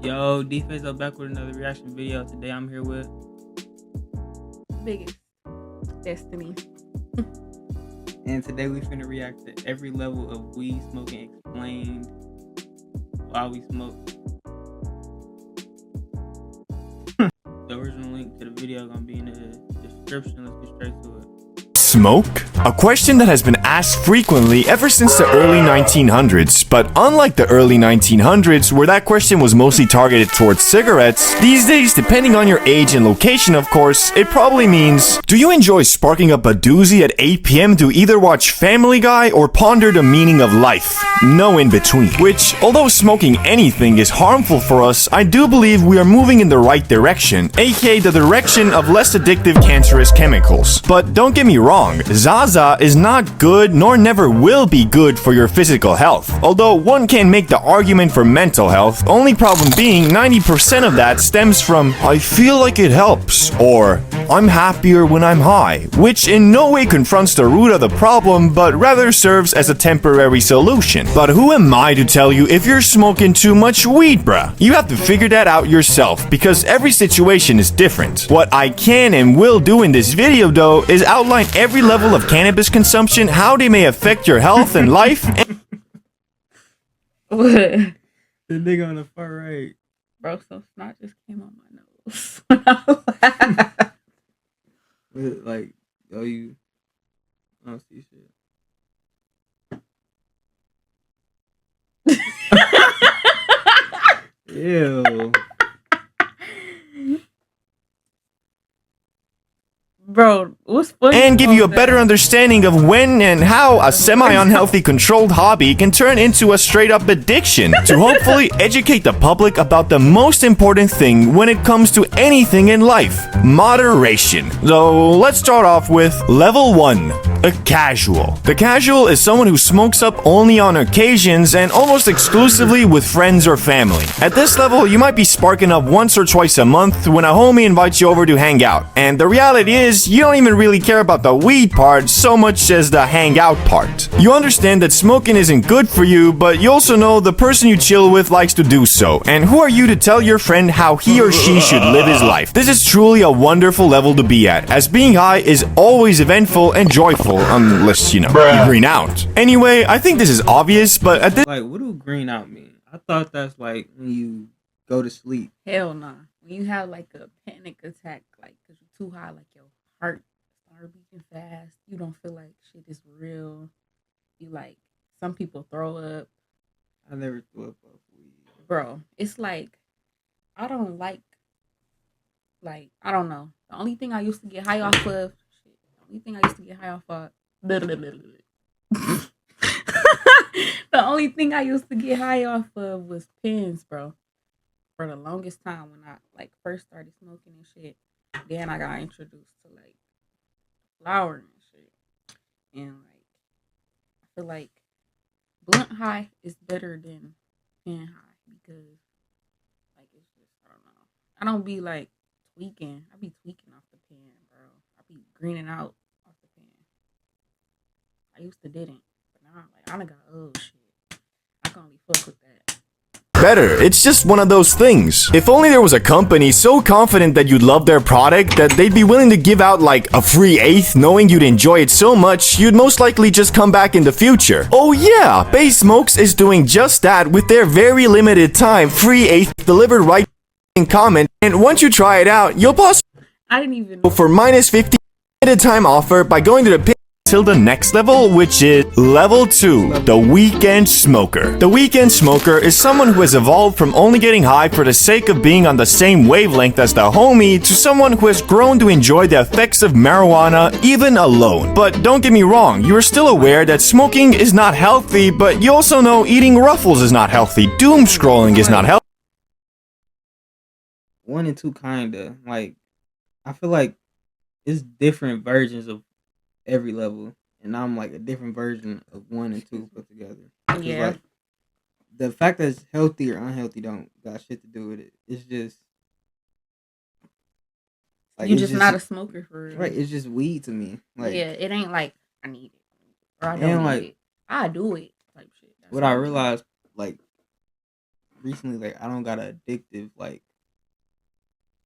Yo, dfqzo back with another reaction video. Today I'm here with Biggest Destiny. and today we finna react to every level of weed smoking explained while we smoke. The original link to the video gonna be in the description. Let's get straight to it. Smoke? A question that has been asked frequently ever since the early 1900s, but unlike the early 1900s, where that question was mostly targeted towards cigarettes, these days, depending on your age and location of course, it probably means, do you enjoy sparking up a doozy at 8 p.m. to either watch Family Guy or ponder the meaning of life? No in between. Which, although smoking anything is harmful for us, I do believe we are moving in the right direction, aka the direction of less addictive cancerous chemicals. But don't get me wrong, Zaza is not good nor never will be good for your physical health, although one can make the argument for mental health, only problem being 90% of that stems from I feel like it helps, or I'm happier when I'm high, which in no way confronts the root of the problem but rather serves as a temporary solution. But who am I to tell you if you're smoking too much weed, bruh? You have to figure that out yourself because every situation is different. What I can and will do in this video though is outline every level of cannabis consumption, how they may affect your health and life, and What? The nigga on the far right. Bro, so snot just came on my nose. When I laughed. Like, yo, I don't see shit. Ew. Bro, what's funny? and give you a about better that? understanding of when and how a semi-unhealthy controlled hobby can turn into a straight-up addiction, to hopefully educate the public about the most important thing when it comes to anything in life: moderation. So let's start off with level 1. A casual. The casual is someone who smokes up only on occasions and almost exclusively with friends or family. At this level, you might be sparking up once or twice a month when a homie invites you over to hang out. And the reality is, you don't even really care about the weed part so much as the hang out part. You understand that smoking isn't good for you, but you also know the person you chill with likes to do so. And who are you to tell your friend how he or she should live his life? This is truly a wonderful level to be at, as being high is always eventful and joyful, unless, you green out. Anyway, I think this is obvious, but at this Like, what do green out mean? I thought that's like when you go to sleep. Hell nah. When you have like a panic attack, like because you're too high, like your heart start beating fast. You don't feel like shit is real. You like some people throw up. I never threw up off weed. Bro, it's like I don't like I don't know. The only thing I used to get high off of the only thing I used to get high off of the only thing I used to get high off of was pins, bro. For the longest time when I like first started smoking and shit. Then I got introduced to like flower and shit. And like I feel like blunt high is better than pen high because like it's just I don't know. I don't be like tweaking. I be tweaking off the pen, bro. I be greening out off the pen. I used to didn't, but now I'm like I done got shit. I can only fuck with that. better. It's just one of those things. If only there was a company so confident that you'd love their product that they'd be willing to give out like a free eighth knowing you'd enjoy it so much you'd most likely just come back in the future. Oh yeah, Bay Smokes is doing just that with their very limited time free eighth delivered right in comment, and once you try it out, you'll possibly I didn't even go for minus 50 limited time offer by going to the pin till the next level, which is level 2, the weekend smoker. The weekend smoker is someone who has evolved from only getting high for the sake of being on the same wavelength as the homie to someone who has grown to enjoy the effects of marijuana even alone. But don't get me wrong, you are still aware that smoking is not healthy, but you also know eating Ruffles is not healthy, doom scrolling is not healthy. 1 and 2 kinda. Like, I feel like it's different versions of every level. And I'm like a different version of 1 and 2 put together. 'Cause, Yeah. like, the fact that it's healthy or unhealthy don't got shit to do with it. It's just like You it's just not a smoker for real. right. It's just weed to me. Like yeah, it ain't like I need it or I And, don't like, need it. I do it type shit. That's what I it. realized, like recently, like I don't got an addictive like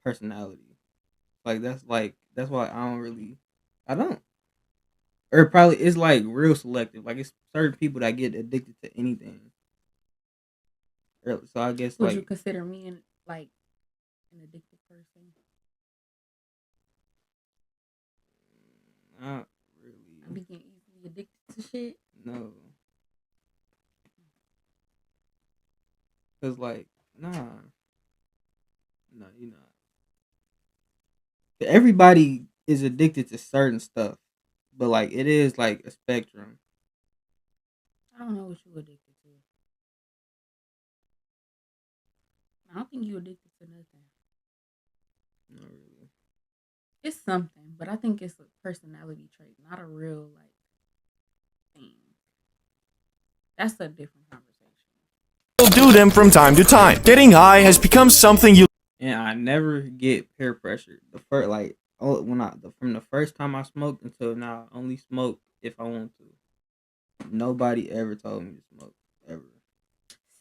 personality. That's why I don't. Or probably it's like real selective. Like it's certain people that get addicted to anything. So I guess Would you like consider me like an addicted person? not I be really. getting easily addicted to shit. No, cause like nah, no, you not. Everybody is addicted to certain stuff, but like it is like a spectrum. I don't know what you addicted to. I don't think you addicted to nothing. Not really. It's something, but I think it's a personality trait, not a real like thing. That's a different conversation. do them from time to time. Getting high has become something you And I never get peer pressure. The first like from the first time I smoked until now, I only smoke if I want to. Nobody ever told me to smoke ever.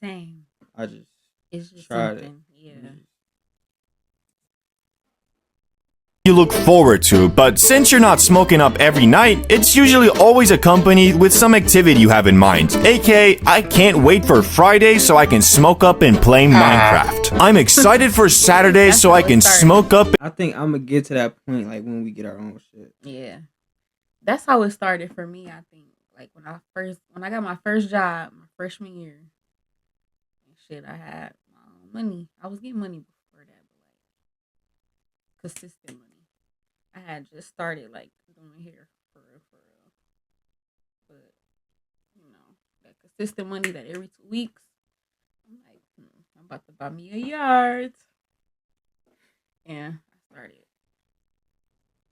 Same. I just It's just tried it. something. Yeah. look forward to, but since you're not smoking up every night, it's usually always accompanied with some activity you have in mind. AKA, I can't wait for Friday so I can smoke up and play Minecraft. I'm excited for Saturday so I can smoke up. I think I'm gonna get to that point like when we get our own shit. Yeah. That's how it started for me, I think. Like when I got my first job, my freshman year. And shit, I had my own money. I was getting money before that, but like consistent money. I had just started like doing hair for real, for real. But you know, that consistent money that every 2 weeks, I'm like, I'm about to buy me a yard. And I started.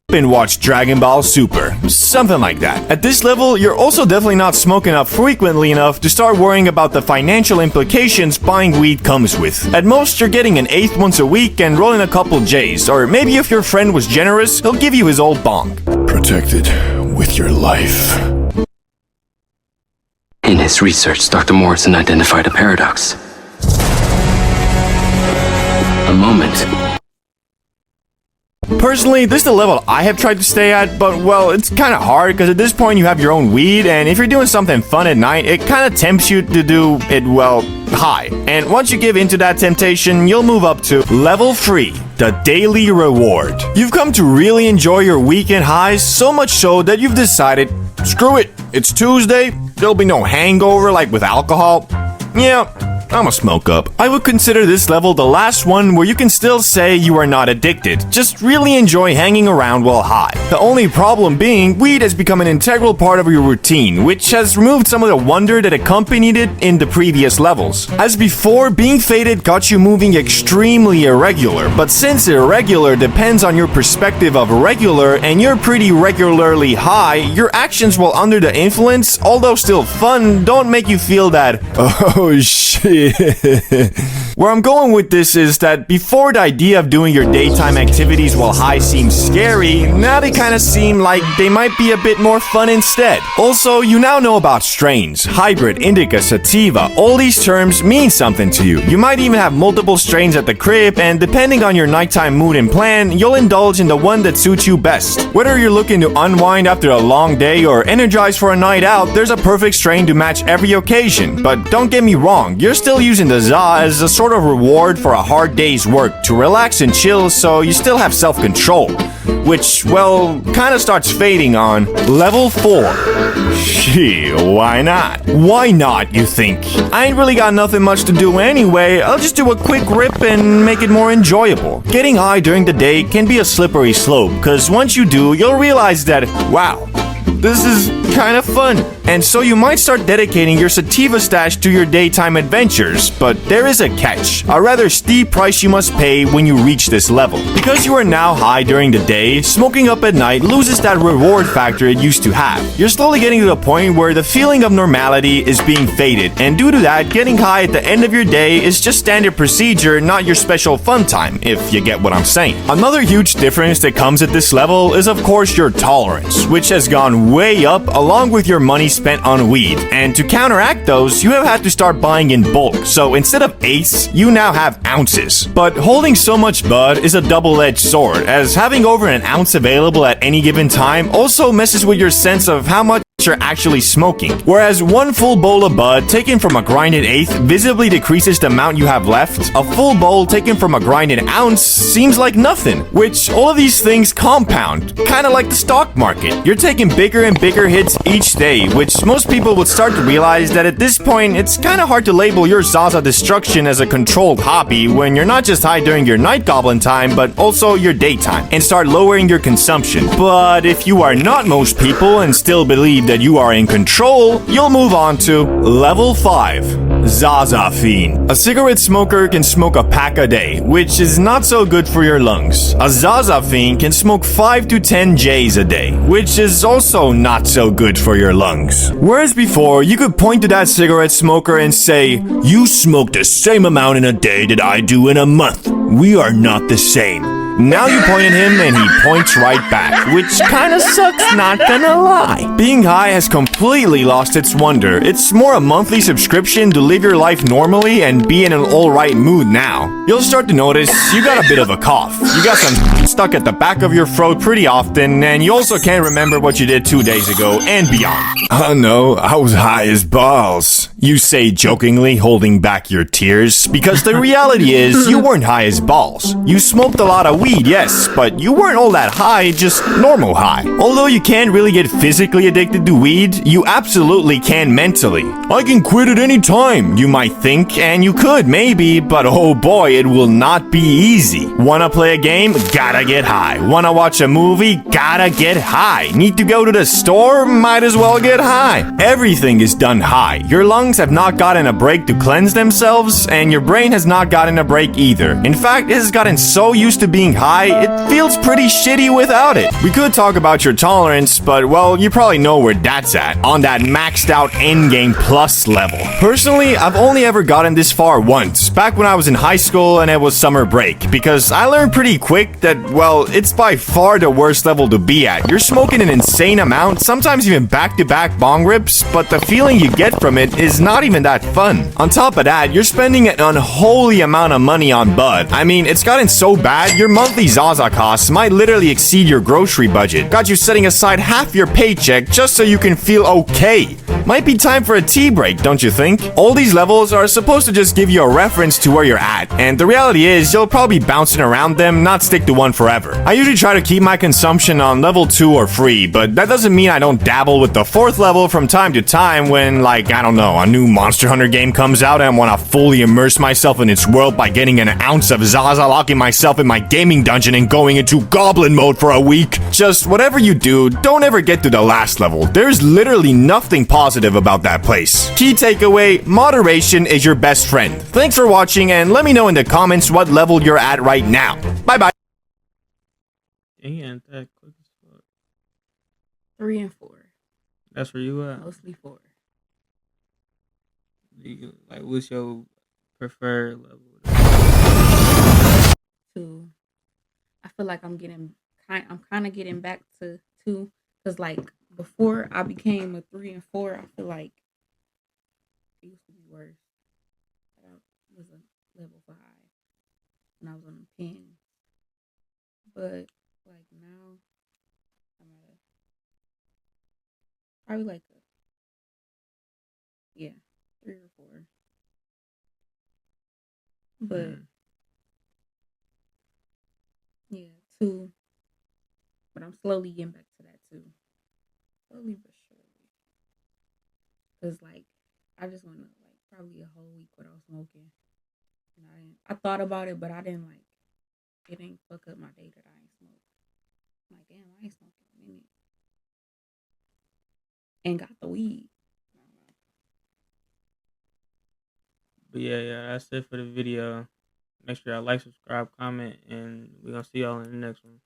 And watch Dragon Ball Super. Something like that. At this level, you're also definitely not smoking up frequently enough to start worrying about the financial implications buying weed comes with. At most, you're getting an eighth once a week and rolling a couple J's, or maybe if your friend was generous, he'll give you his old bong. Protected with your life. In his research, Dr. Morrison identified a paradox. A moment. Personally, this is the level I have tried to stay at, but well, it's kind of hard because at this point you have your own weed, and if you're doing something fun at night, it kind of tempts you to do it, well, high. And once you give into that temptation, you'll move up to level 3, the daily reward. You've come to really enjoy your weekend highs, so much so that you've decided, screw it, it's Tuesday, there'll be no hangover like with alcohol. Yeah, I'ma smoke up. I would consider this level the last one where you can still say you are not addicted, just really enjoy hanging around while high. The only problem being, weed has become an integral part of your routine, which has removed some of the wonder that accompanied it in the previous levels. As before, being faded got you moving extremely irregular, but since irregular depends on your perspective of regular and you're pretty regularly high, your actions while under the influence, although still fun, don't make you feel that, oh shit. Where I'm going with this is that before the idea of doing your daytime activities while high seems scary, now they kind of seem like they might be a bit more fun instead. Also, you now know about strains, hybrid, indica, sativa. All these terms mean something to you. You might even have multiple strains at the crib, and depending on your nighttime mood and plan, you'll indulge in the one that suits you best. Whether you're looking to unwind after a long day or energize for a night out, there's a perfect strain to match every occasion. But don't get me wrong, you're still using the za as a sort of reward for a hard day's work to relax and chill so you still have self-control, which, well, kind of starts fading on level 4. Shit, why not? Why not, you think? I ain't really got nothing much to do anyway, I'll just do a quick rip and make it more enjoyable. Getting high during the day can be a slippery slope, cause once you do, you'll realize that, wow, this is kind of fun. And so you might start dedicating your sativa stash to your daytime adventures, but there is a catch. A rather steep price you must pay when you reach this level. Because you are now high during the day, smoking up at night loses that reward factor it used to have. You're slowly getting to the point where the feeling of normality is being faded, and due to that, getting high at the end of your day is just standard procedure, not your special fun time, if you get what I'm saying. Another huge difference that comes at this level is of course your tolerance, which has gone way up along with your money spent on weed. And to counteract those, you have had to start buying in bulk. So instead of eighths, you now have ounces. But holding so much bud is a double-edged sword, as having over an ounce available at any given time also messes with your sense of how much you're actually smoking. Whereas one full bowl of bud taken from a grinded eighth visibly decreases the amount you have left, a full bowl taken from a grinded ounce seems like nothing. Which all of these things compound, kind of like the stock market. You're taking bigger and bigger hits each day, which most people would start to realize that at this point it's kind of hard to label your Zaza destruction as a controlled hobby when you're not just high during your night goblin time, but also your daytime, and start lowering your consumption. But if you are not most people and still believe that you are in control, you'll move on to level 5. Zaza Fiend. A cigarette smoker can smoke a pack a day, which is not so good for your lungs. A Zaza Fiend can smoke 5 to 10 J's a day, which is also not so good for your lungs. Whereas before, you could point to that cigarette smoker and say, "You smoke the same amount in a day that I do in a month. We are not the same." Now you point at him and he points right back, which kinda sucks, not gonna lie. Being high has completely lost its wonder. It's more a monthly subscription to live your life normally and be in an alright mood now. You'll start to notice you got a bit of a cough. You got some stuck at the back of your throat pretty often, and you also can't remember what you did 2 days ago and beyond. "Oh no, I was high as balls," you say jokingly, holding back your tears, because the reality is you weren't high as balls. You smoked a lot of weed, yes, but you weren't all that high, just normal high. Although you can't really get physically addicted to weed, you absolutely can mentally. "I can quit at any time," you might think, and you could maybe, but oh boy, it will not be easy. Wanna play a game? Gotta get high. Wanna watch a movie? Gotta get high. Need to go to the store? Might as well get high. Everything is done high. Your lungs have not gotten a break to cleanse themselves, and your brain has not gotten a break either. In fact, it has gotten so used to being high, it feels pretty shitty without it. We could talk about your tolerance, but well, you probably know where that's at, on that maxed out endgame plus level. Personally, I've only ever gotten this far once, back when I was in high school and it was summer break, because I learned pretty quick that, well, it's by far the worst level to be at. You're smoking an insane amount, sometimes even back-to-back bong rips, but the feeling you get from it is not even that fun. On top of that, you're spending an unholy amount of money on bud. I mean, it's gotten so bad, your monthly Zaza costs might literally exceed your grocery budget. Got you setting aside half your paycheck just so you can feel okay. Might be time for a tea break, don't you think? All these levels are supposed to just give you a reference to where you're at, and the reality is you'll probably be bouncing around them, not stick to one forever. I usually try to keep my consumption on level 2 or 3, but that doesn't mean I don't dabble with the 4th level from time to time when, like, I don't know, a new Monster Hunter game comes out and I want to fully immerse myself in its world by getting an ounce of Zaza, locking myself in my gaming dungeon and going into goblin mode for a week. Just whatever you do, don't ever get to the last level. There's literally nothing positive about that place. Key takeaway, moderation is your best friend. Thanks for watching, and let me know in the comments what level you're at right now. Bye bye. Damn, that quick as fuck. 3 and 4. That's where you at? Mostly 4. Like, what's your preferred level? 2. I feel like I'm kind of getting back to 2, because like before I became a 3 and 4, I feel like it used to be worse. I was a level 5 when I was on the pen, but like now I'm at probably like 3 or 4. But yeah, 2. But I'm slowly getting back to that too. Slowly but surely. Cause like I just wanna like probably a whole week without smoking. And I thought about it, but I didn't like it ain't fuck up my day that I ain't smoked. I'm like, damn, I ain't smoked in a minute. And got the weed. But yeah, that's it for the video. Make sure y'all like, subscribe, comment, and we're gonna see y'all in the next one.